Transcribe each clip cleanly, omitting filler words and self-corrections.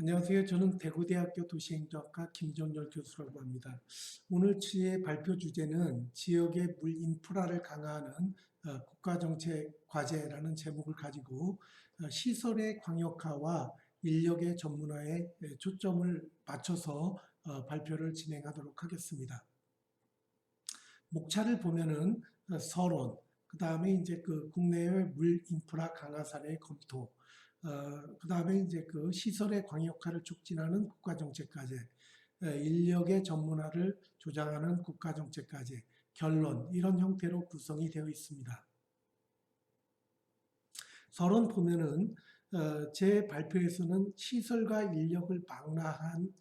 안녕하세요. 저는 대구대학교 도시행정학과 김정열 교수라고 합니다. 오늘 제 발표 주제는 지역의 물 인프라를 강화하는 국가정책 과제라는 제목을 가지고 시설의 광역화와 인력의 전문화에 초점을 맞춰서 발표를 진행하도록 하겠습니다. 목차를 보면은 서론, 그 다음에 이제 그 국내의 물 인프라 강화 사례 검토, 그 다음에 이제 그 시설의 광역화를 촉진하는 국가정책과제, 인력의 전문화를 조장하는 국가정책과제, 결론, 이런 형태로 구성이 되어 있습니다. 서론 보면은 제 발표에서는 시설과 인력을 망라한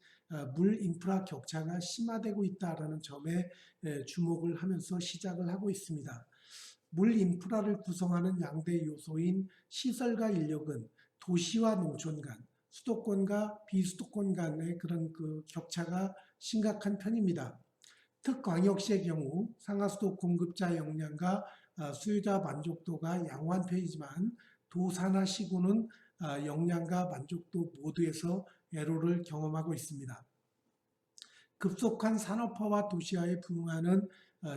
물 인프라 격차가 심화되고 있다라는 점에 주목을 하면서 시작을 하고 있습니다. 물 인프라를 구성하는 양대 요소인 시설과 인력은 도시와 농촌 간, 수도권과 비수도권 간의 그런 그 격차가 심각한 편입니다. 특광역시의 경우 상하수도 공급자 역량과 수요자 만족도가 양호한 편이지만 도사나 시군은 역량과 만족도 모두에서 애로를 경험하고 있습니다. 급속한 산업화와 도시화에 부응하는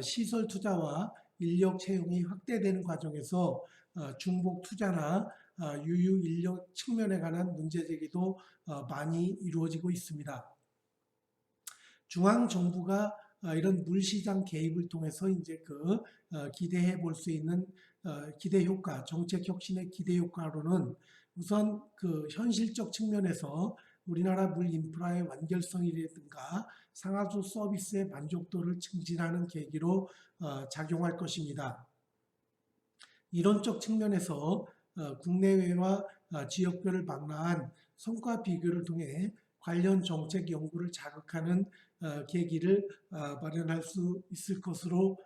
시설 투자와 인력 채용이 확대되는 과정에서 중복 투자나 유유 인력 측면에 관한 문제 제기도 많이 이루어지고 있습니다. 중앙 정부가 이런 물시장 개입을 통해서 이제 그 기대해 볼 수 있는 기대 효과, 정책 혁신의 기대 효과로는 우선 그 현실적 측면에서 우리나라 물 인프라의 완결성이라든가 상하수 서비스의 만족도를 증진하는 계기로 작용할 것입니다. 이론적 측면에서 국내외와 지역별을 망라한 성과 비교를 통해 관련 정책 연구를 자극하는 계기를 마련할 수 있을 것으로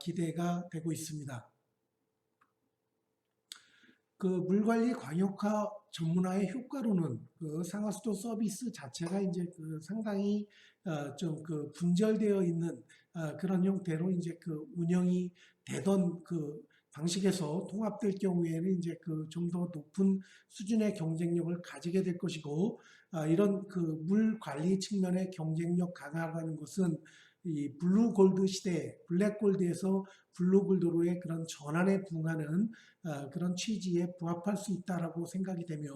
기대가 되고 있습니다. 그 물관리 광역화 전문화의 효과로는 그 상하수도 서비스 자체가 이제 그 상당히 좀 그 분절되어 있는 그런 형태로 이제 그 운영이 되던 그 방식에서 통합될 경우에는 이제 그 좀 더 높은 수준의 경쟁력을 가지게 될 것이고 이런 그 물 관리 측면의 경쟁력 강화라는 것은 이 블루 골드 시대, 블랙 골드에서 블루 골드로의 그런 전환에 부응하는 그런 취지에 부합할 수 있다라고 생각이 되며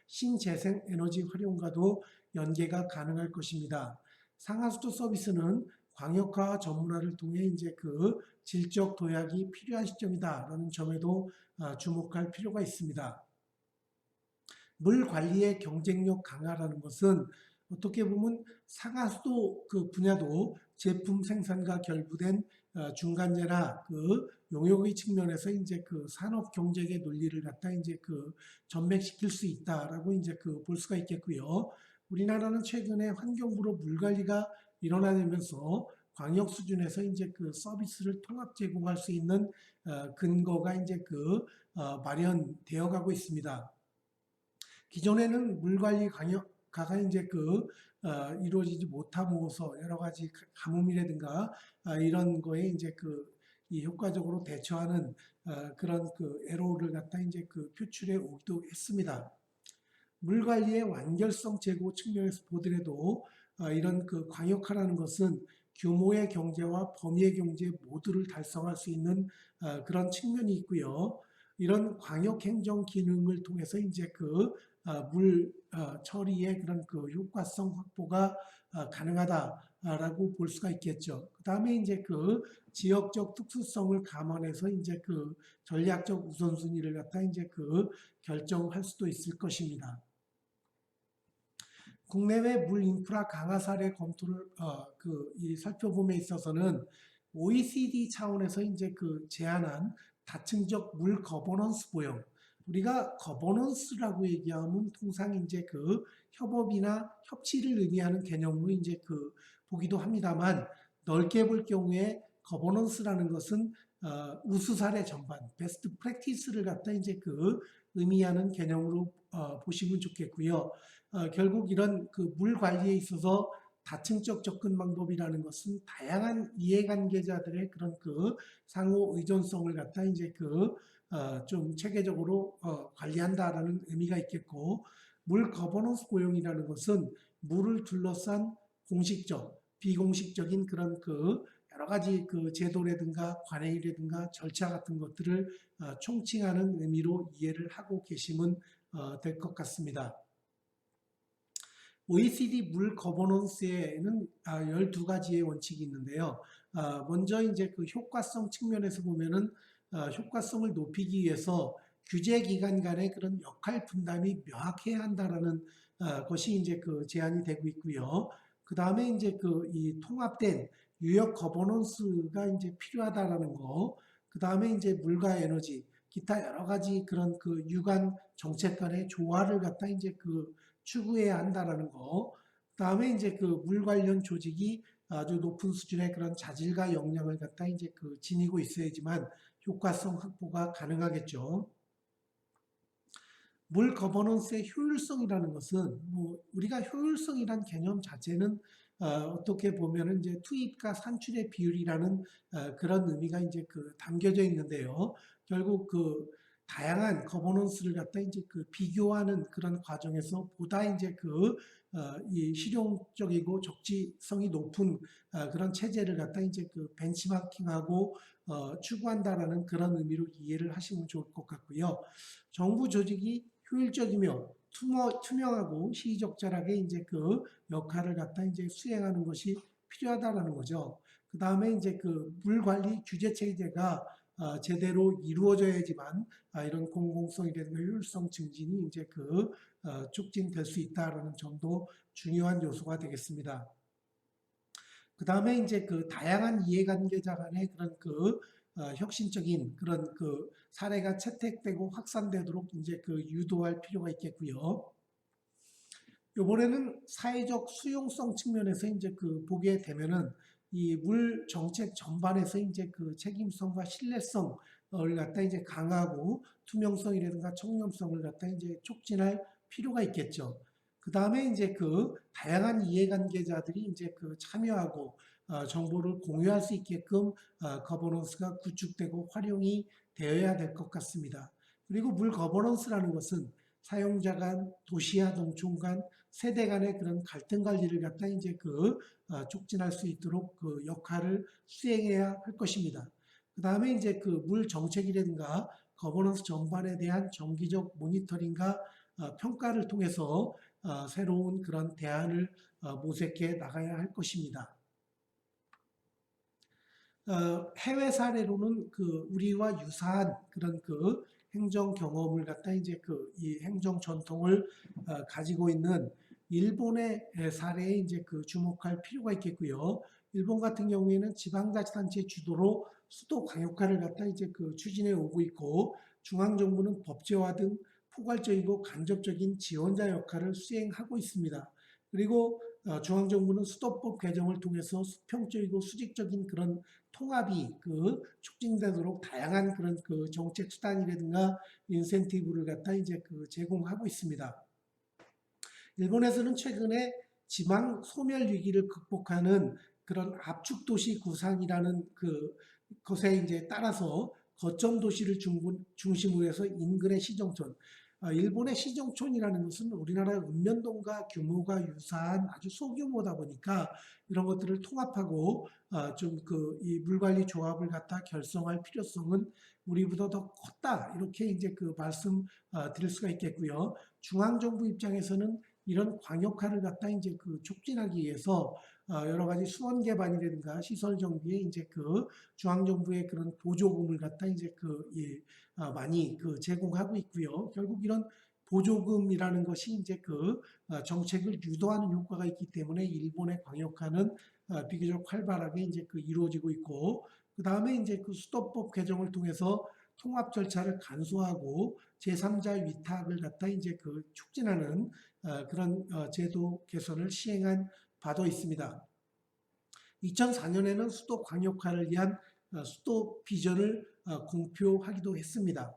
신재생 에너지 활용과도 연계가 가능할 것입니다. 상하수도 서비스는 광역화 전문화를 통해 이제 그 질적 도약이 필요한 시점이다라는 점에도 주목할 필요가 있습니다. 물 관리의 경쟁력 강화라는 것은 어떻게 보면 상하수도 그 분야도 제품 생산과 결부된 중간재나 그 용역의 측면에서 이제 그 산업 경쟁의 논리를 갖다 이제 그 전맥시킬 수 있다라고 이제 그 볼 수가 있겠고요. 우리나라는 최근에 환경부로 물 관리가 일어나면서 광역 수준에서 이제 그 서비스를 통합 제공할 수 있는 근거가 이제 그 마련되어 가고 있습니다. 기존에는 물관리 강화가 이제 그 이루어지지 못함으로써 여러 가지 가뭄이라든가 이런 거에 이제 그 이 효과적으로 대처하는 그런 그 애로를 갖다 이제 그 표출해 오기도 했습니다. 물 관리의 완결성 제고 측면에서 보더라도 이런 그 광역화라는 것은 규모의 경제와 범위의 경제 모두를 달성할 수 있는 그런 측면이 있고요. 이런 광역 행정 기능을 통해서 이제 그 물 처리의 그런 그 효과성 확보가 가능하다라고 볼 수가 있겠죠. 그 다음에 이제 그 지역적 특수성을 감안해서 이제 그 전략적 우선순위를 갖다 이제 그 결정할 수도 있을 것입니다. 국내외 물 인프라 강화 사례 검토를 살펴봄에 있어서는 OECD 차원에서 이제 그 제안한 다층적 물 거버넌스 보형, 우리가 거버넌스라고 얘기하면 통상 이제 그 협업이나 협치를 의미하는 개념으로 이제 그 보기도 합니다만 넓게 볼 경우에 거버넌스라는 것은 우수 사례 전반, 베스트 프랙티스를 갖다 이제 그 의미하는 개념으로 보시면 좋겠고요. 결국 이런 그 물 관리에 있어서 다층적 접근 방법이라는 것은 다양한 이해관계자들의 그런 그 상호 의존성을 갖다 이제 그 좀 체계적으로 관리한다라는 의미가 있겠고, 물 거버넌스 고용이라는 것은 물을 둘러싼 공식적, 비공식적인 그런 그 여러 가지 그 제도라든가 관행이라든가 절차 같은 것들을 총칭하는 의미로 이해를 하고 계시면 될 것 같습니다. OECD 물 거버넌스에는 12가지의 원칙이 있는데요. 먼저 이제 그 효과성 측면에서 보면은 효과성을 높이기 위해서 규제 기관 간의 그런 역할 분담이 명확해야 한다라는 것이 이제 그 제안이 되고 있고요. 그 다음에 이제 그 이 통합된 유역 거버넌스가 이제 필요하다라는 거. 그 다음에 이제 물과 에너지, 기타 여러 가지 그런 그 유관 정책 간의 조화를 갖다 이제 그 추구해야 한다라는 거. 그다음에 이제 그 물 관련 조직이 아주 높은 수준의 그런 자질과 역량을 갖다 이제 그 지니고 있어야지만 효과성 확보가 가능하겠죠. 물 거버넌스의 효율성이라는 것은 뭐 우리가 효율성이란 개념 자체는 어떻게 보면은 이제 투입과 산출의 비율이라는 그런 의미가 이제 그 담겨져 있는데요. 결국 그 다양한 거버넌스를 갖다 이제 그 비교하는 그런 과정에서 보다 이제 이 실용적이고 적지성이 높은 그런 체제를 갖다 이제 그 벤치마킹하고 추구한다라는 그런 의미로 이해를 하시면 좋을 것 같고요. 정부 조직이 효율적이며 투명하고 시의적절하게 이제 그 역할을 갖다 이제 수행하는 것이 필요하다라는 거죠. 그 다음에 이제 그 물 관리 규제 체제가 제대로 이루어져야지만 이런 공공성이라든가 효율성 증진이 이제 촉진될 수 있다라는 점도 중요한 요소가 되겠습니다. 그 다음에 이제 그 다양한 이해관계자 간의 그런 혁신적인 그런 그 사례가 채택되고 확산되도록 이제 그 유도할 필요가 있겠고요. 이번에는 사회적 수용성 측면에서 이제 그 보게 되면은 이 물 정책 전반에서 이제 그 책임성과 신뢰성을 갖다 이제 강화하고 투명성이라든가 청렴성을 갖다 이제 촉진할 필요가 있겠죠. 그 다음에 이제 그 다양한 이해관계자들이 이제 그 참여하고 정보를 공유할 수 있게끔 거버넌스가 구축되고 활용이 되어야 될 것 같습니다. 그리고 물 거버넌스라는 것은 사용자 간, 도시와 농촌 간, 세대 간의 그런 갈등 관리를 갖다 이제 촉진할 수 있도록 그 역할을 수행해야 할 것입니다. 그 다음에 이제 그 물 정책이라든가 거버넌스 전반에 대한 정기적 모니터링과 평가를 통해서 새로운 그런 대안을 모색해 나가야 할 것입니다. 해외 사례로는 그 우리와 유사한 그런 그 행정 경험을 갖다 이제 이 행정 전통을 가지고 있는 일본의 사례에 이제 주목할 필요가 있겠고요. 일본 같은 경우에는 지방자치단체 주도로 수도 광역화를 갖다 이제 추진해 오고 있고 중앙정부는 법제화 등 포괄적이고 간접적인 지원자 역할을 수행하고 있습니다. 그리고 중앙정부는 수도법 개정을 통해서 수평적이고 수직적인 그런 통합이 촉진되도록 다양한 그런 정책 수단이라든가 인센티브를 갖다 이제 제공하고 있습니다. 일본에서는 최근에 지방 소멸 위기를 극복하는 그런 압축 도시 구상이라는 것에 이제 따라서 거점 도시를 중심으로 해서 인근의 시정촌, 일본의 시정촌이라는 것은 우리나라 읍면동과 규모가 유사한 아주 소규모다 보니까 이런 것들을 통합하고 좀 이 물관리 조합을 갖다 결성할 필요성은 우리보다 더 컸다 이렇게 이제 말씀 드릴 수가 있겠고요. 중앙정부 입장에서는 이런 광역화를 갖다 이제 촉진하기 위해서 여러 가지 수원 개발이라든가 시설 정비에 이제 중앙정부의 그런 보조금을 갖다 이제 많이 제공하고 있고요. 결국 이런 보조금이라는 것이 이제 정책을 유도하는 효과가 있기 때문에 일본의 광역화는 비교적 활발하게 이제 이루어지고 있고, 그 다음에 이제 수도법 개정을 통해서 통합 절차를 간소화하고 제3자 위탁을 갖다 이제 촉진하는 그런 제도 개선을 시행한 바도 있습니다. 2004년에는 수도 광역화를 위한 수도 비전을 공표하기도 했습니다.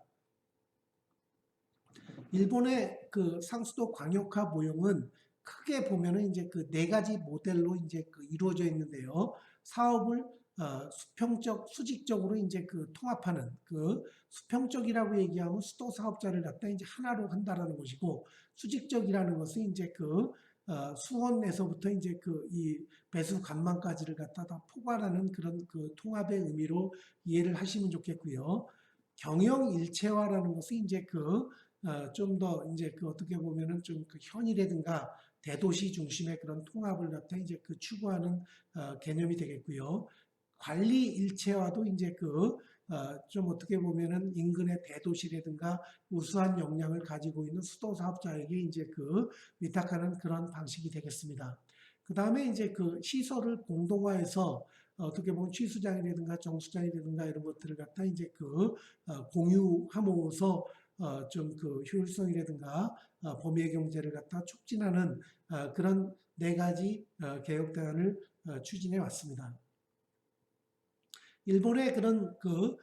일본의 상수도 광역화 모형은 크게 보면은 이제 네 가지 모델로 이제 이루어져 있는데요. 사업을 수평적, 수직적으로 이제 그 통합하는 그 수평적이라고 얘기하면 수도 사업자를 갖다 이제 하나로 한다라는 것이고 수직적이라는 것은 이제 그 수원에서부터 이제 그 이 배수 관망까지를 갖다 다 포괄하는 그런 그 통합의 의미로 이해를 하시면 좋겠고요. 경영 일체화라는 것은 이제 그 좀 더 이제 그 어떻게 보면은 좀 그 현이라든가 대도시 중심의 그런 통합을 갖다 이제 그 추구하는 개념이 되겠고요. 관리 일체화도 이제 그 좀 어떻게 보면은 인근의 대도시라든가 우수한 역량을 가지고 있는 수도 사업자에게 이제 그 위탁하는 그런 방식이 되겠습니다. 그 다음에 이제 그 시설을 공동화해서 어떻게 보면 취수장이라든가 정수장이라든가 이런 것들을 갖다 이제 그 공유함으로써 좀 그 효율성이라든가 범위의 경제를 갖다 촉진하는 그런 네 가지 개혁 대안을 추진해 왔습니다. 일본의 그런 그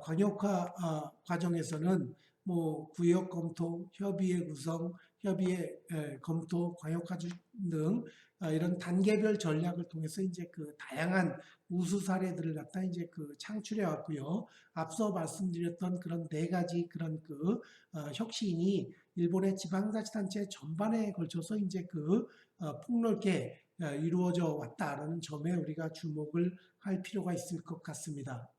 광역화 과정에서는 뭐 구역 검토, 협의회 구성, 협의회 검토, 광역화 등 이런 단계별 전략을 통해서 이제 그 다양한 우수 사례들을 갖다 이제 그 창출해 왔고요. 앞서 말씀드렸던 그런 네 가지 그런 그 혁신이 일본의 지방자치단체 전반에 걸쳐서 이제 그 폭넓게 이루어져 왔다라는 점에 우리가 주목을 할 필요가 있을 것 같습니다.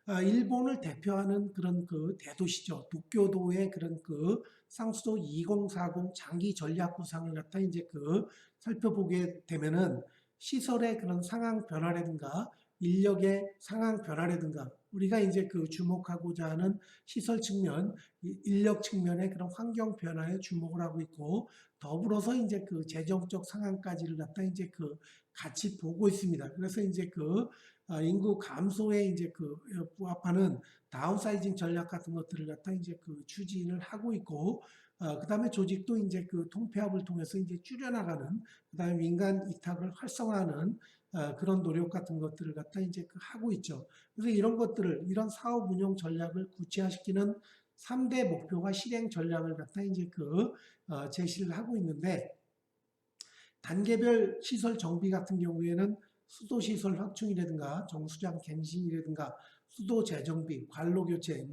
일본을 대표하는 그런 그 대도시죠. 도쿄도의 그런 그 상수도 2040 장기 전략 구상을 갖다 이제 그 살펴보게 되면은 시설의 그런 상황 변화라든가 인력의 상황 변화라든가 우리가 이제 그 주목하고자 하는 시설 측면, 인력 측면의 그런 환경 변화에 주목을 하고 있고 더불어서 이제 그 재정적 상황까지를 갖다 이제 그 같이 보고 있습니다. 그래서 이제 그 인구 감소에 이제 그 부합하는 다운사이징 전략 같은 것들을 갖다 이제 그 추진을 하고 있고, 그 다음에 조직도 이제 그 통폐합을 통해서 이제 줄여나가는, 그 다음에 민간 이탁을 활성화하는 그런 노력 같은 것들을 갖다 이제 그 하고 있죠. 그래서 이런 것들을, 이런 사업 운영 전략을 구체화시키는 3대 목표와 실행 전략을 갖다 이제 그 제시를 하고 있는데, 단계별 시설 정비 같은 경우에는 수도시설 확충이라든가 정수장 갱신이라든가 수도 재정비, 관로 교체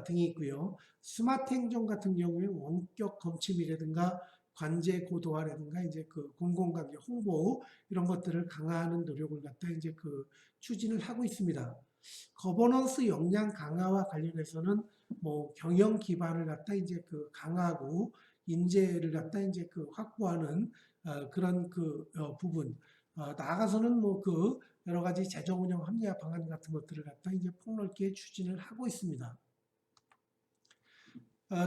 등이 있고요. 스마트 행정 같은 경우에 원격 검침이라든가 관제 고도화라든가 이제 그 공공관계 홍보 이런 것들을 강화하는 노력을 갖다 이제 그 추진을 하고 있습니다. 거버넌스 역량 강화와 관련해서는 뭐 경영 기반을 갖다 이제 그 강화하고 인재를 갖다 이제 그 확보하는 그런 그 부분 나아가서는 뭐 그 여러 가지 재정 운영 합리화 방안 같은 것들을 갖다 이제 폭넓게 추진을 하고 있습니다.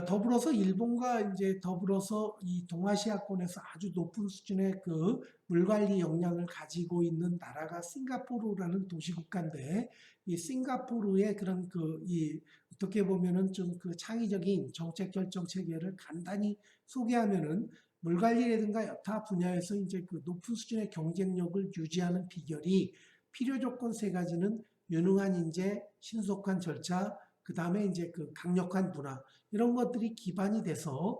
더불어서 일본과 이제 더불어서 이 동아시아권에서 아주 높은 수준의 그 물관리 역량을 가지고 있는 나라가 싱가포르라는 도시국가인데 이 싱가포르의 그런 그 이 어떻게 보면은 좀 그 창의적인 정책 결정 체계를 간단히 소개하면은 물관리라든가 여타 분야에서 이제 그 높은 수준의 경쟁력을 유지하는 비결이 필요 조건 세 가지는 유능한 인재, 신속한 절차, 그 다음에 이제 그 강력한 문화 이런 것들이 기반이 돼서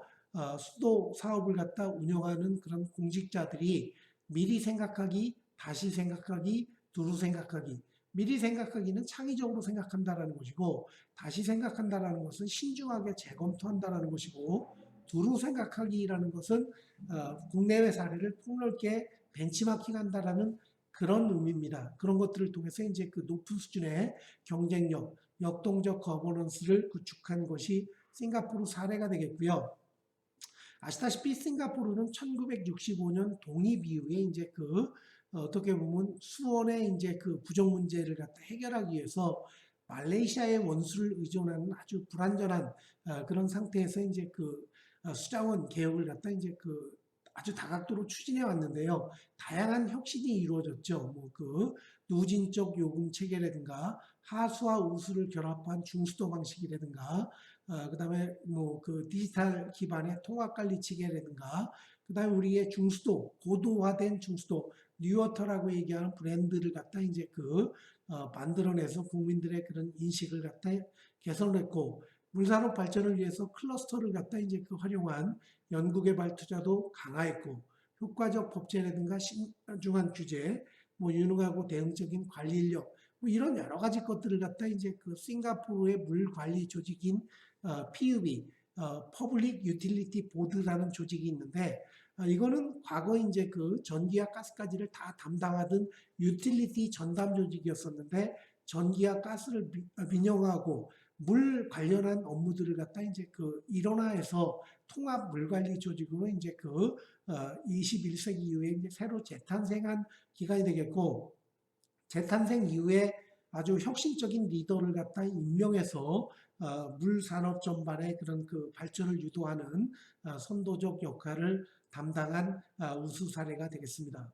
수도 사업을 갖다 운영하는 그런 공직자들이 미리 생각하기, 다시 생각하기, 두루 생각하기. 미리 생각하기는 창의적으로 생각한다라는 것이고, 다시 생각한다라는 것은 신중하게 재검토한다라는 것이고, 두루 생각하기라는 것은 국내외 사례를 폭넓게 벤치마킹한다라는 그런 의미입니다. 그런 것들을 통해서 이제 그 높은 수준의 경쟁력, 역동적 거버넌스를 구축한 것이 싱가포르 사례가 되겠고요. 아시다시피 싱가포르는 1965년 독립 이후에 이제 그 어떻게 보면 수원의 이제 그 부정 문제를 갖다 해결하기 위해서 말레이시아의 원수를 의존하는 아주 불완전한 그런 상태에서 이제 그 수자원 개혁을 갖다 이제 그 아주 다각도로 추진해 왔는데요. 다양한 혁신이 이루어졌죠. 뭐 그 누진적 요금 체계라든가 하수와 우수를 결합한 중수도 방식이라든가 그다음에 뭐 그 디지털 기반의 통합 관리 체계라든가 그다음에 우리의 중수도 고도화된 중수도 뉴워터라고 얘기하는 브랜드를 갖다 이제 그 만들어내서 국민들의 그런 인식을 갖다 개선했고 물산업 발전을 위해서 클러스터를 갖다 이제 그 활용한 연구개발 투자도 강화했고 효과적 법제라든가 신중한 규제 뭐 유능하고 대응적인 관리 인력, 뭐 이런 여러 가지 것들을 갖다 이제 그 싱가포르의 물 관리 조직인 PUB, Public Utility Board라는 조직이 있는데, 이거는 과거 이제 그 전기와 가스까지를 다 담당하던 유틸리티 전담 조직이었었는데, 전기와 가스를 민영화하고 물 관련한 업무들을 갖다 이제 그 일원화해서 통합 물관리 조직으로 이제 그 21세기 이후에 이제 새로 재탄생한 기관이 되겠고, 재탄생 이후에 아주 혁신적인 리더를 갖다 임명해서 물 산업 전반의 그런 그 발전을 유도하는 선도적 역할을 담당한 우수 사례가 되겠습니다.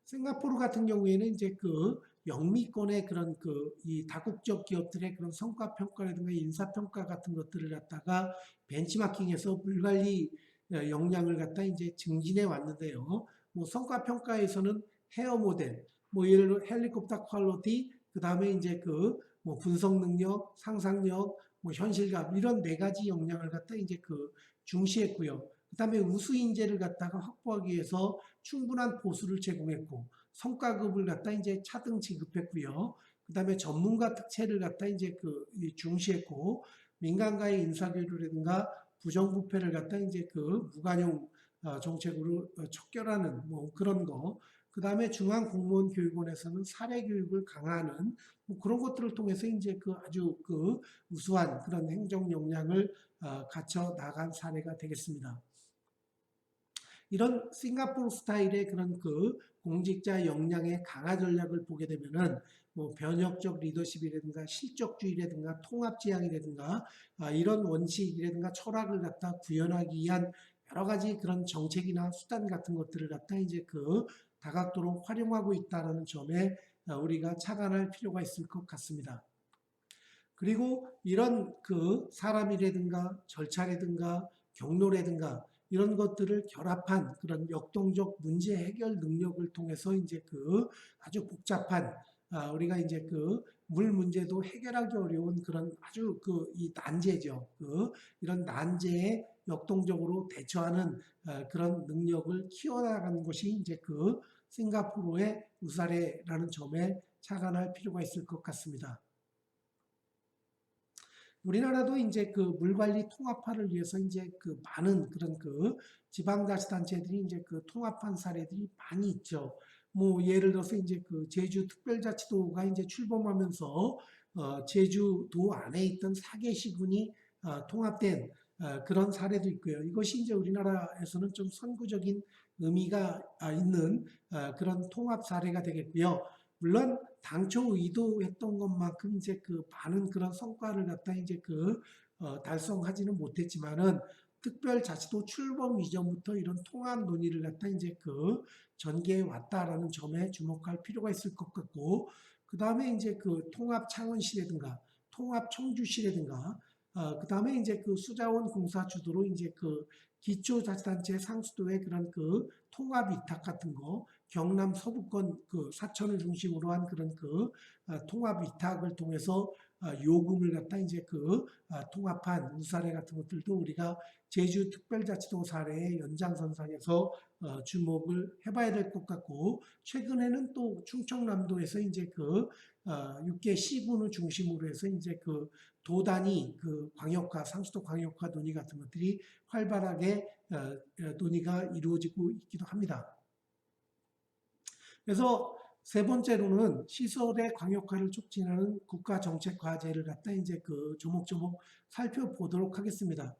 싱가포르 같은 경우에는 이제 그 영미권의 그런 그 이 다국적 기업들의 그런 성과 평가라든가 인사 평가 같은 것들을 갖다가 벤치마킹해서 물관리 역량을 갖다 이제 증진해 왔는데요. 뭐 성과 평가에서는 헤어 모델, 뭐 예를 들어 헬리콥터 퀄리티, 그 다음에 이제 그 뭐 분석 능력, 상상력, 뭐 현실감 이런 네 가지 역량을 갖다 이제 그 중시했고요. 그 다음에 우수 인재를 갖다가 확보하기 위해서 충분한 보수를 제공했고, 성과급을 갖다 이제 차등 지급했고요. 그 다음에 전문가 특채를 갖다 이제 그 중시했고, 민간과의 인사교류라든가 부정부패를 갖다 이제 그 무관용 정책으로 척결하는 뭐 그런 거. 그 다음에 중앙공무원교육원에서는 사례교육을 강화하는 뭐 그런 것들을 통해서 이제 그 아주 그 우수한 그런 행정 역량을 갖춰 나간 사례가 되겠습니다. 이런 싱가포르 스타일의 그런 그 공직자 역량의 강화 전략을 보게 되면은 뭐 변혁적 리더십이라든가 실적주의라든가 통합지향이라든가 이런 원칙이라든가 철학을 갖다 구현하기 위한 여러 가지 그런 정책이나 수단 같은 것들을 갖다 이제 그 다각도로 활용하고 있다는 점에 우리가 착안할 필요가 있을 것 같습니다. 그리고 이런 그 사람이라든가 절차라든가 경로라든가 이런 것들을 결합한 그런 역동적 문제 해결 능력을 통해서 이제 그 아주 복잡한 우리가 이제 그 물 문제도 해결하기 어려운 그런 아주 그 이 난제죠. 그 이런 난제에 역동적으로 대처하는 그런 능력을 키워나가는 것이 이제 그 싱가포르의 우사례라는 점에 착안할 필요가 있을 것 같습니다. 우리나라도 이제 그 물관리 통합화를 위해서 이제 그 많은 그런 그 지방자치단체들이 이제 그 통합한 사례들이 많이 있죠. 뭐 예를 들어서 이제 그 제주특별자치도가 이제 출범하면서 제주도 안에 있던 4개 시군이 통합된 그런 사례도 있고요. 이것이 이제 우리나라에서는 좀 선구적인 의미가 있는 그런 통합 사례가 되겠고요. 물론 당초 의도했던 것만큼 이제 그 많은 그런 성과를 갖다 이제 그 달성하지는 못했지만은 특별자치도 출범 이전부터 이런 통합 논의를 갖다 이제 그 전개해 왔다라는 점에 주목할 필요가 있을 것 같고, 그 다음에 이제 그 통합 창원시라든가 통합 청주시라든가 그 다음에 이제 그 수자원 공사 주도로 이제 그 기초자치단체 상수도의 그런 그 통합 위탁 같은 거, 경남 서부권 그 사천을 중심으로 한 그런 그 통합 위탁을 통해서 요금을 갖다 이제 그 통합한 우사례 같은 것들도 우리가 제주특별자치도 사례의 연장선상에서 주목을 해봐야 될 것 같고, 최근에는 또 충청남도에서 이제 그 6개 시군을 중심으로 해서 이제 그 도단위 그 광역화, 상수도 광역화 논의 같은 것들이 활발하게 논의가 이루어지고 있기도 합니다. 그래서 세 번째로는 시설의 광역화를 촉진하는 국가 정책 과제를 갖다 이제 그 조목조목 살펴보도록 하겠습니다.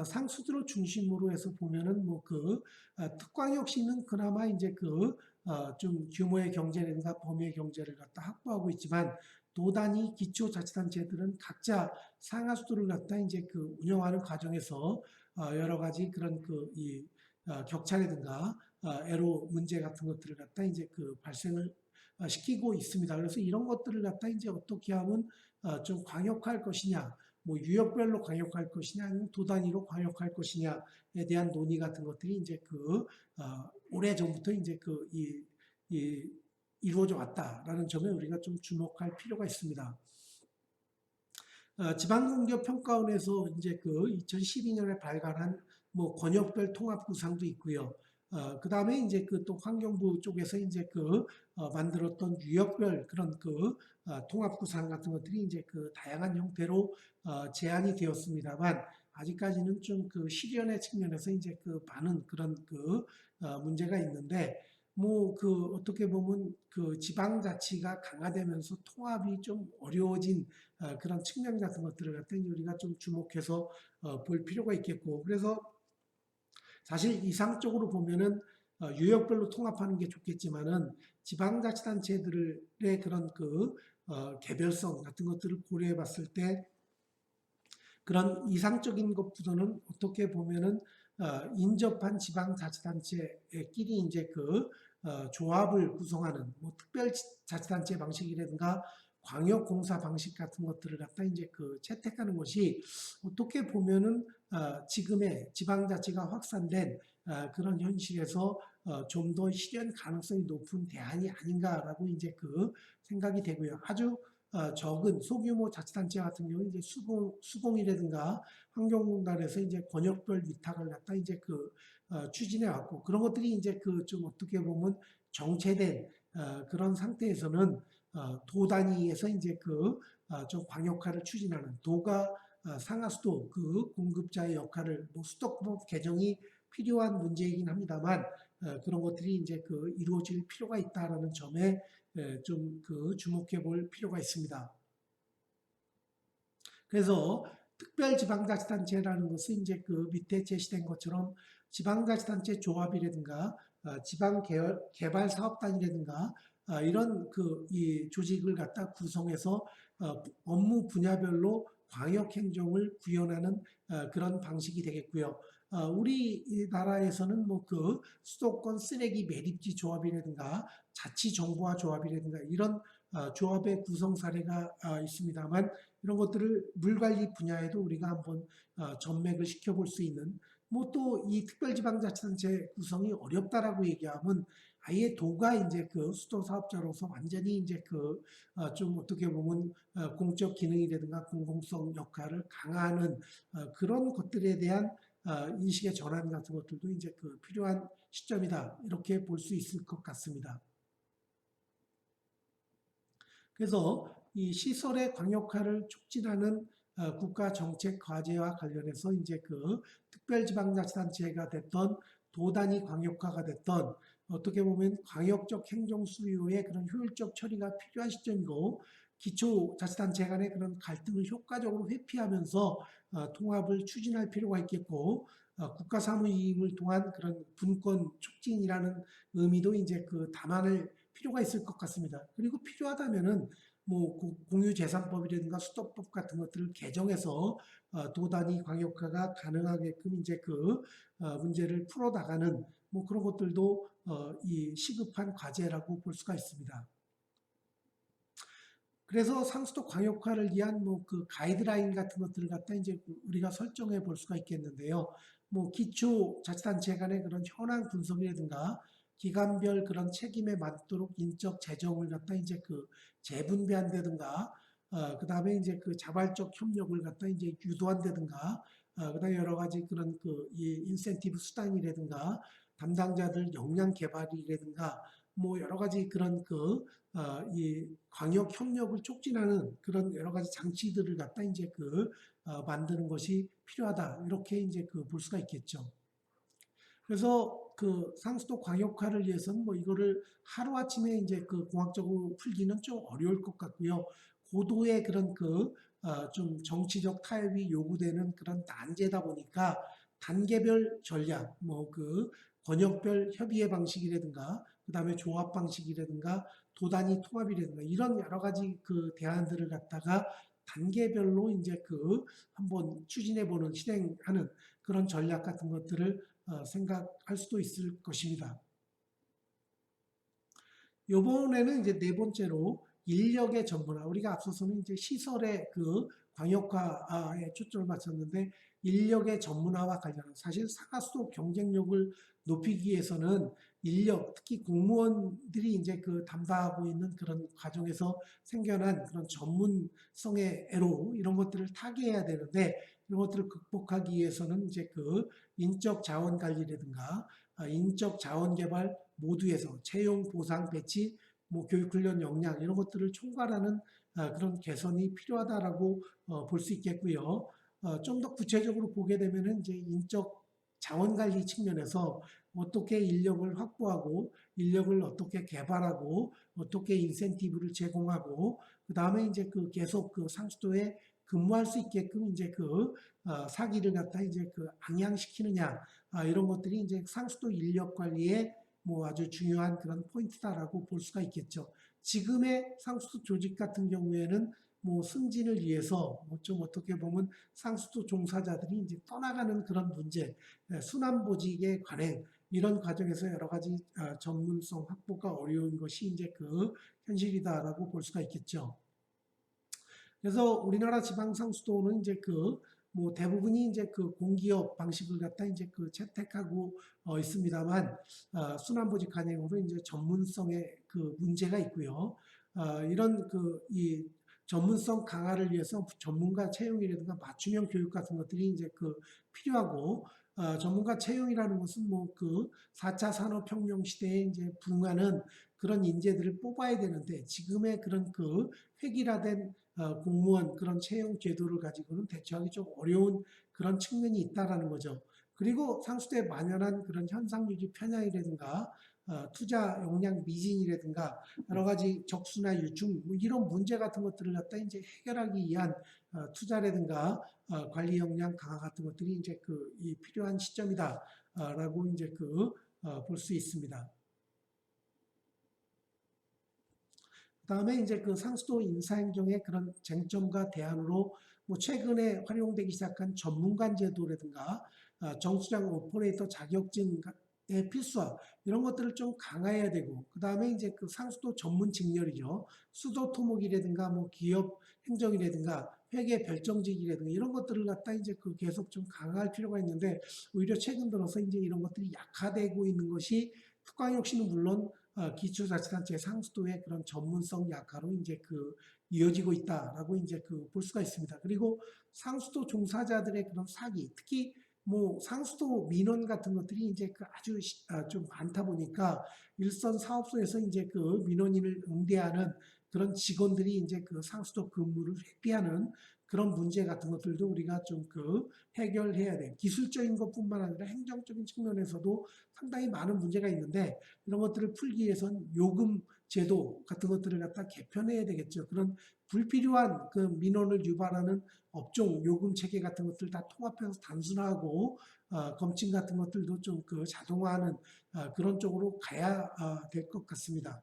상수도를 중심으로 해서 보면은 뭐 그 특광역시는 그나마 이제 그 좀 규모의 경제라든가 범위의 경제를 갖다 확보하고 있지만, 도단위 기초자치단체들은 각자 상하수도를 갖다 이제 그 운영하는 과정에서 여러 가지 그런 그 이 격차라든가 애로 문제 같은 것들을 갖다 이제 그 발생을 시키고 있습니다. 그래서 이런 것들을 갖다 이제 어떻게 하면 좀 광역화할 것이냐, 뭐 유역별로 광역화할 것이냐, 아니면 도 단위로 광역화할 것이냐에 대한 논의 같은 것들이 이제 그 오래 전부터 이제 그 이루어져 왔다라는 점에 우리가 좀 주목할 필요가 있습니다. 지방공기업평가원에서 이제 그 2012년에 발간한 뭐 권역별 통합 구상도 있고요. 그다음에 이제 그 또 환경부 쪽에서 이제 만들었던 유역별 그런 통합 구상 같은 것들이 이제 다양한 형태로 제안이 되었습니다만 아직까지는 좀 실현의 측면에서 이제 많은 그런 문제가 있는데 뭐 어떻게 보면 지방자치가 강화되면서 통합이 좀 어려워진 그런 측면 같은 것들을 갖다 이제 우리가 좀 주목해서 볼 필요가 있겠고 그래서 사실 이상적으로 보면은 유역별로 통합하는 게 좋겠지만은 지방자치단체들의 그런 개별성 같은 것들을 고려해 봤을 때 그런 이상적인 것보다는 어떻게 보면은 인접한 지방자치단체끼리 이제 조합을 구성하는 뭐 특별자치단체 방식이라든가 광역공사 방식 같은 것들을 갖다 이제 채택하는 것이 어떻게 보면은 지금의 지방자치가 확산된 그런 현실에서 좀 더 실현 가능성이 높은 대안이 아닌가라고 이제 생각이 되고요. 아주 적은 소규모 자치단체 같은 경우 이제 수공이라든가 환경공단에서 이제 권역별 위탁을 갖다 이제 추진해 왔고 그런 것들이 이제 좀 어떻게 보면 정체된 그런 상태에서는 도 단위에서 이제 좀 광역화를 추진하는 도가 상하수도 공급자의 역할을 뭐 수도법 개정이 필요한 문제이긴 합니다만 그런 것들이 이제 이루어질 필요가 있다라는 점에 좀 주목해 볼 필요가 있습니다. 그래서 특별지방자치단체라는 것은 이제 밑에 제시된 것처럼 지방자치단체 조합이라든가 지방개발사업단이라든가 이런 이 조직을 갖다 구성해서 업무 분야별로 광역행정을 구현하는 그런 방식이 되겠고요. 우리나라에서는 뭐 수도권 쓰레기 매립지 조합이라든가 자치정보화 조합이라든가 이런 조합의 구성 사례가 있습니다만 이런 것들을 물관리 분야에도 우리가 한번 전맥을 시켜볼 수 있는 뭐 또 이 특별지방자치단체 구성이 어렵다라고 얘기하면 아예 도가 이제 수도 사업자로서 완전히 이제 좀 어떻게 보면 공적 기능이라든가 공공성 역할을 강화하는 그런 것들에 대한 인식의 전환 같은 것들도 이제 필요한 시점이다 이렇게 볼 수 있을 것 같습니다. 그래서 이 시설의 광역화를 촉진하는 국가 정책 과제와 관련해서 이제 특별지방자치단체가 됐던 도단위 광역화가 됐던 어떻게 보면 광역적 행정 수요의 그런 효율적 처리가 필요한 시점이고 기초자치단체 간의 그런 갈등을 효과적으로 회피하면서 통합을 추진할 필요가 있겠고 국가사무임을 통한 그런 분권 촉진이라는 의미도 이제 담아낼 필요가 있을 것 같습니다. 그리고 필요하다면은 뭐 공유재산법이라든가 수도법 같은 것들을 개정해서 도단위 광역화가 가능하게끔 이제 문제를 풀어나가는 뭐 그런 것들도 이 시급한 과제라고 볼 수가 있습니다. 그래서 상수도 광역화를 위한 뭐 가이드라인 같은 것들을 갖다 이제 우리가 설정해 볼 수가 있겠는데요. 뭐 기초자치단체 간의 그런 현황 분석이라든가 기관별 그런 책임에 맞도록 인적 재정을 갖다 이제 재분배한다든가 그다음에 이제 자발적 협력을 갖다 이제 유도한다든가 그다음에 여러 가지 그런 이 인센티브 수단이라든가 담당자들 역량 개발이라든가 뭐 여러 가지 그런 이 광역 협력을 촉진하는 그런 여러 가지 장치들을 갖다 이제 만드는 것이 필요하다 이렇게 이제 볼 수가 있겠죠. 그래서 상수도 광역화를 위해서는 뭐 이거를 하루아침에 이제 공학적으로 풀기는 좀 어려울 것 같고요. 고도의 그런 좀 정치적 타협이 요구되는 그런 난제다 보니까 단계별 전략, 뭐 권역별 협의의 방식이라든가 그다음에 조합 방식이라든가 도단위 통합이라든가 이런 여러 가지 대안들을 갖다가 단계별로 이제 한번 추진해 보는 실행하는 그런 전략 같은 것들을 생각할 수도 있을 것입니다. 요번에는 이제 네 번째로 인력의 전문화. 우리가 앞서서는 이제 시설의 광역화에 초점을 맞췄는데 인력의 전문화와 관련한 사실 상하수도 경쟁력을 높이기 위해서는 인력, 특히 공무원들이 이제 담당하고 있는 그런 과정에서 생겨난 그런 전문성의 애로 이런 것들을 타개해야 되는데 이런 것들을 극복하기 위해서는 이제 그 인적 자원 관리라든가 인적 자원 개발 모두에서 채용, 보상, 배치, 뭐 교육 훈련 역량 이런 것들을 총괄하는 그런 개선이 필요하다라고 볼 수 있겠고요. 좀 더 구체적으로 보게 되면은 이제 인적 자원 관리 측면에서 어떻게 인력을 확보하고 인력을 어떻게 개발하고 어떻게 인센티브를 제공하고 그 다음에 이제 그 계속 그 상수도에 근무할 수 있게끔 이제 그 사기를 갖다 이제 그 방향시키느냐 이런 것들이 이제 상수도 인력 관리에 뭐 아주 중요한 그런 포인트다라고 볼 수가 있겠죠. 지금의 상수도 조직 같은 경우에는 뭐 승진을 위해서 뭐좀 어떻게 보면 상수도 종사자들이 이제 떠나가는 그런 문제, 순환보직의 관행 이런 과정에서 여러 가지 전문성 확보가 어려운 것이 이제 그 현실이다라고 볼 수가 있겠죠. 그래서 우리나라 지방상수도는 이제 그 뭐 대부분이 이제 그 공기업 방식을 갖다 이제 그 채택하고 있습니다만 순환보직 관행으로 이제 전문성의 그 문제가 있고요. 이런 그 이 전문성 강화를 위해서 전문가 채용이라든가 맞춤형 교육 같은 것들이 이제 그 필요하고 전문가 채용이라는 것은 뭐 그 4차 산업혁명 시대에 이제 부응하는 그런 인재들을 뽑아야 되는데 지금의 그런 그 획일화된 공무원 그런 채용 제도를 가지고는 대처하기 좀 어려운 그런 측면이 있다라는 거죠. 그리고 상수도에 만연한 그런 현상 유지 편향이라든가 투자 역량 미진이라든가 여러 가지 적수나 유충 뭐 이런 문제 같은 것들을 갖다 이제 해결하기 위한 투자라든가 관리 역량 강화 같은 것들이 이제 그 이 필요한 시점이다라고 이제 그 볼 수 있습니다. 그다음에 이제 그 상수도 인사행정의 그런 쟁점과 대안으로 뭐 최근에 활용되기 시작한 전문관 제도라든가 정수장 오퍼레이터 자격증의 필수화 이런 것들을 좀 강화해야 되고 그다음에 이제 그 상수도 전문 직렬이죠. 수도 토목이라든가 뭐 기업 행정이라든가 회계 별정직이라든가 이런 것들을 갖다 이제 그 계속 좀 강화할 필요가 있는데 오히려 최근 들어서 이제 이런 것들이 약화되고 있는 것이 특광역시는 물론 기초자치단체 상수도의 그런 전문성 약화로 이제 그 이어지고 있다라고 이제 그 볼 수가 있습니다. 그리고 상수도 종사자들의 그런 사기, 특히 뭐 상수도 민원 같은 것들이 이제 그 아주 좀 많다 보니까 일선 사업소에서 이제 그 민원인을 응대하는 그런 직원들이 이제 그 상수도 근무를 회피하는 그런 문제 같은 것들도 우리가 좀 그 해결해야 돼. 기술적인 것뿐만 아니라 행정적인 측면에서도 상당히 많은 문제가 있는데 이런 것들을 풀기 위해서는 요금 제도 같은 것들을 갖다 개편해야 되겠죠. 그런 불필요한 그 민원을 유발하는 업종 요금 체계 같은 것들 다 통합해서 단순화하고 검침 같은 것들도 좀 그 자동화하는 그런 쪽으로 가야 될 것 같습니다.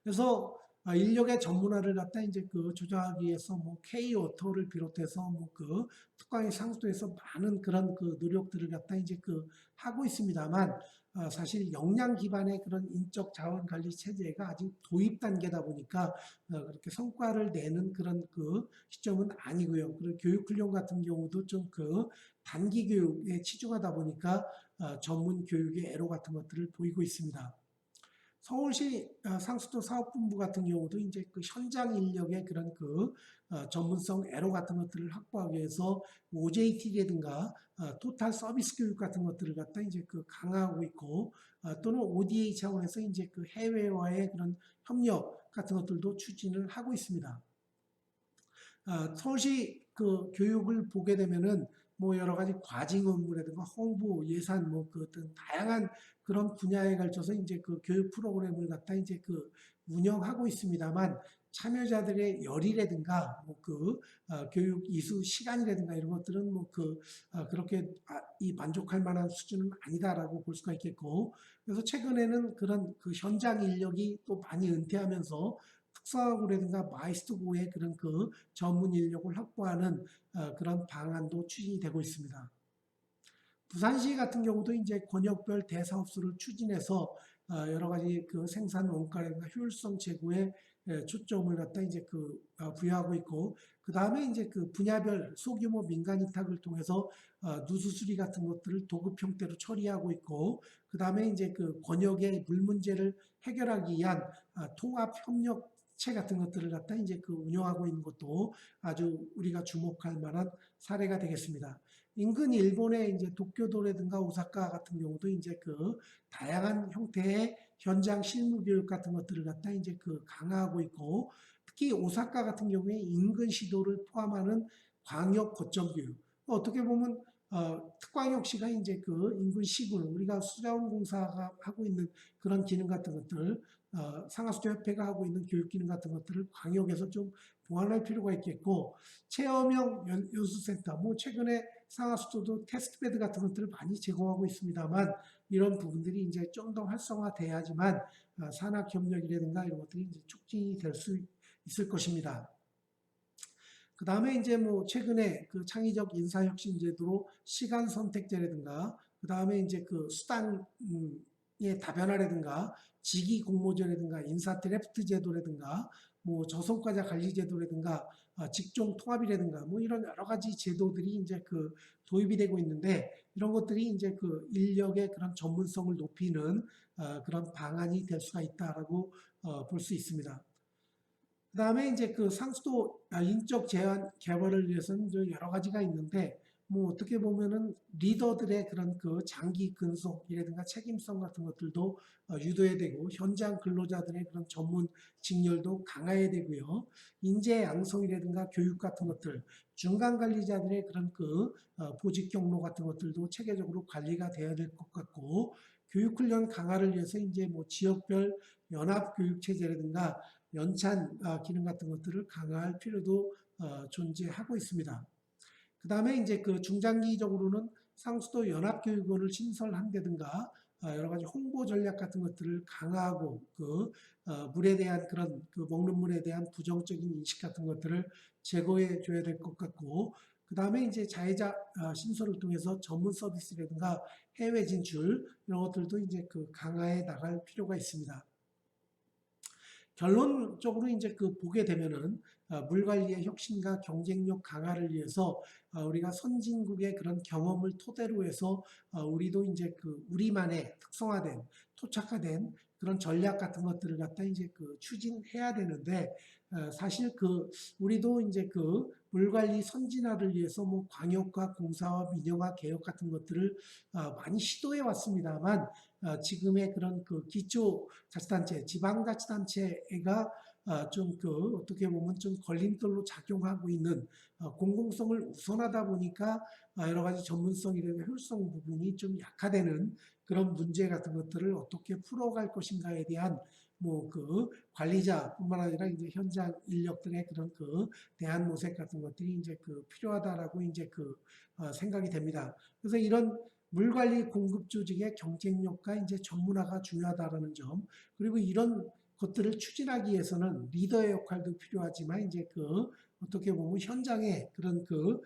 그래서 인력의 전문화를 갖다 이제 그 조정하기 위해서 뭐 K-워터를 비롯해서 뭐 그 특광의 상수도에서 많은 그런 그 노력들을 갖다 이제 그 하고 있습니다만 사실 역량 기반의 그런 인적 자원 관리 체제가 아직 도입 단계다 보니까 그렇게 성과를 내는 그런 그 시점은 아니고요. 그리고 교육 훈련 같은 경우도 좀 그 단기 교육에 치중하다 보니까 전문 교육의 애로 같은 것들을 보이고 있습니다. 서울시 상수도 사업본부 같은 경우도 이제 그 현장 인력의 그런 그 전문성 애로 같은 것들을 확보하기 위해서 OJT라든가 토탈 서비스 교육 같은 것들을 갖다 이제 그 강화하고 있고 또는 ODA 차원에서 이제 그 해외와의 그런 협력 같은 것들도 추진을 하고 있습니다. 서울시 그 교육을 보게 되면은 뭐 여러 가지 과징 업무라든가 홍보, 예산 뭐 그 어떤 다양한 그런 분야에 걸쳐서 이제 그 교육 프로그램을 갖다 이제 그 운영하고 있습니다만 참여자들의 열이라든가 뭐 그 교육 이수 시간이라든가 이런 것들은 뭐 그 그렇게 이 만족할 만한 수준은 아니다라고 볼 수가 있겠고 그래서 최근에는 그런 그 현장 인력이 또 많이 은퇴하면서 특성화고라든가 마이스터고의 그런 그 전문 인력을 확보하는 그런 방안도 추진이 되고 있습니다. 부산시 같은 경우도 이제 권역별 대사업소를 추진해서 여러 가지 그 생산 원가라든가 효율성 제고에 초점을 갖다 이제 그 부여하고 있고 그 다음에 이제 그 분야별 소규모 민간 위탁을 통해서 누수 수리 같은 것들을 도급 형태로 처리하고 있고 그 다음에 이제 그 권역의 물 문제를 해결하기 위한 통합 협력 업체 같은 것들을 갖다 이제 그 운영하고 있는 것도 아주 우리가 주목할 만한 사례가 되겠습니다. 인근 일본의 이제 도쿄도라든가 오사카 같은 경우도 이제 그 다양한 형태의 현장 실무 교육 같은 것들을 갖다 이제 그 강화하고 있고, 특히 오사카 같은 경우에 인근 시도를 포함하는 광역 거점 교육. 어떻게 보면 특광역시가 이제 그 인근 시군, 우리가 수자원공사가 하고 있는 그런 기능 같은 것들, 상하수도협회가 하고 있는 교육 기능 같은 것들을 광역에서 좀 보완할 필요가 있겠고, 체험형 연수센터, 뭐 최근에 상하수도도 테스트베드 같은 것들을 많이 제공하고 있습니다만, 이런 부분들이 이제 좀 더 활성화돼야지만 산학협력이라든가 이런 것들이 이제 촉진이 될 수 있을 것입니다. 그 다음에 이제 뭐 최근에 그 창의적 인사혁신 제도로 시간 선택제라든가, 그 다음에 이제 그 수당의 다변화라든가, 직위 공모제라든가, 인사 드래프트 제도라든가, 뭐 저성과자 관리 제도라든가, 직종 통합이라든가, 뭐 이런 여러 가지 제도들이 이제 그 도입이 되고 있는데, 이런 것들이 이제 그 인력의 그런 전문성을 높이는 그런 방안이 될 수가 있다라고 볼 수 있습니다. 그 다음에 이제 그 상수도 인적 제한 개발을 위해서는 여러 가지가 있는데, 뭐 어떻게 보면은 리더들의 그런 그 장기 근속이라든가 책임성 같은 것들도 유도해야 되고, 현장 근로자들의 그런 전문 직렬도 강화해야 되고요. 인재 양성이라든가 교육 같은 것들, 중간 관리자들의 그런 그 보직 경로 같은 것들도 체계적으로 관리가 돼야 될 것 같고, 교육 훈련 강화를 위해서 이제 뭐 지역별 연합 교육 체제라든가 연찬 기능 같은 것들을 강화할 필요도 존재하고 있습니다. 그 다음에 이제 그 중장기적으로는 상수도 연합교육원을 신설한다든가 여러 가지 홍보 전략 같은 것들을 강화하고, 그 물에 대한 그런 그 먹는 물에 대한 부정적인 인식 같은 것들을 제거해 줘야 될 것 같고, 그 다음에 이제 자회자 신설을 통해서 전문 서비스라든가 해외 진출 이런 것들도 이제 그 강화해 나갈 필요가 있습니다. 결론적으로 이제 그 보게 되면은 물 관리의 혁신과 경쟁력 강화를 위해서 우리가 선진국의 그런 경험을 토대로 해서 우리도 이제 그 우리만의 특성화된 토착화된 그런 전략 같은 것들을 갖다 이제 그 추진해야 되는데, 사실 그 우리도 이제 그 물 관리 선진화를 위해서 뭐 광역화, 공사와 민영화 개혁 같은 것들을 많이 시도해 왔습니다만, 지금의 그런 그 기초자치단체, 지방자치단체가 좀 그 어떻게 보면 좀 걸림돌로 작용하고 있는 공공성을 우선하다 보니까 여러 가지 전문성이라든가 효율성 부분이 좀 약화되는 그런 문제 같은 것들을 어떻게 풀어갈 것인가에 대한 뭐 그 관리자뿐만 아니라 이제 현장 인력들의 그런 그 대안 모색 같은 것들이 이제 그 필요하다라고 이제 그 생각이 됩니다. 그래서 이런 물 관리 공급 조직의 경쟁력과 이제 전문화가 중요하다라는 점, 그리고 이런 것들을 추진하기 위해서는 리더의 역할도 필요하지만 이제 그 어떻게 보면 현장의 그런 그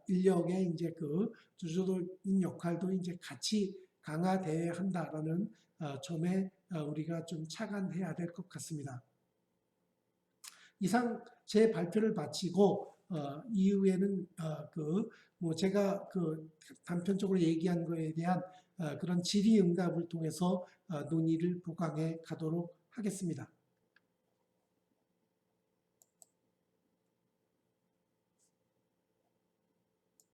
인력의 이제 그 주도적인 역할도 이제 같이 강화돼야 한다라는 점에 우리가 좀 착안해야 될 것 같습니다. 이상 제 발표를 마치고 이후에는 그 뭐 제가 그 단편적으로 얘기한 거에 대한 그런 질의응답을 통해서 논의를 보강해 가도록 하겠습니다.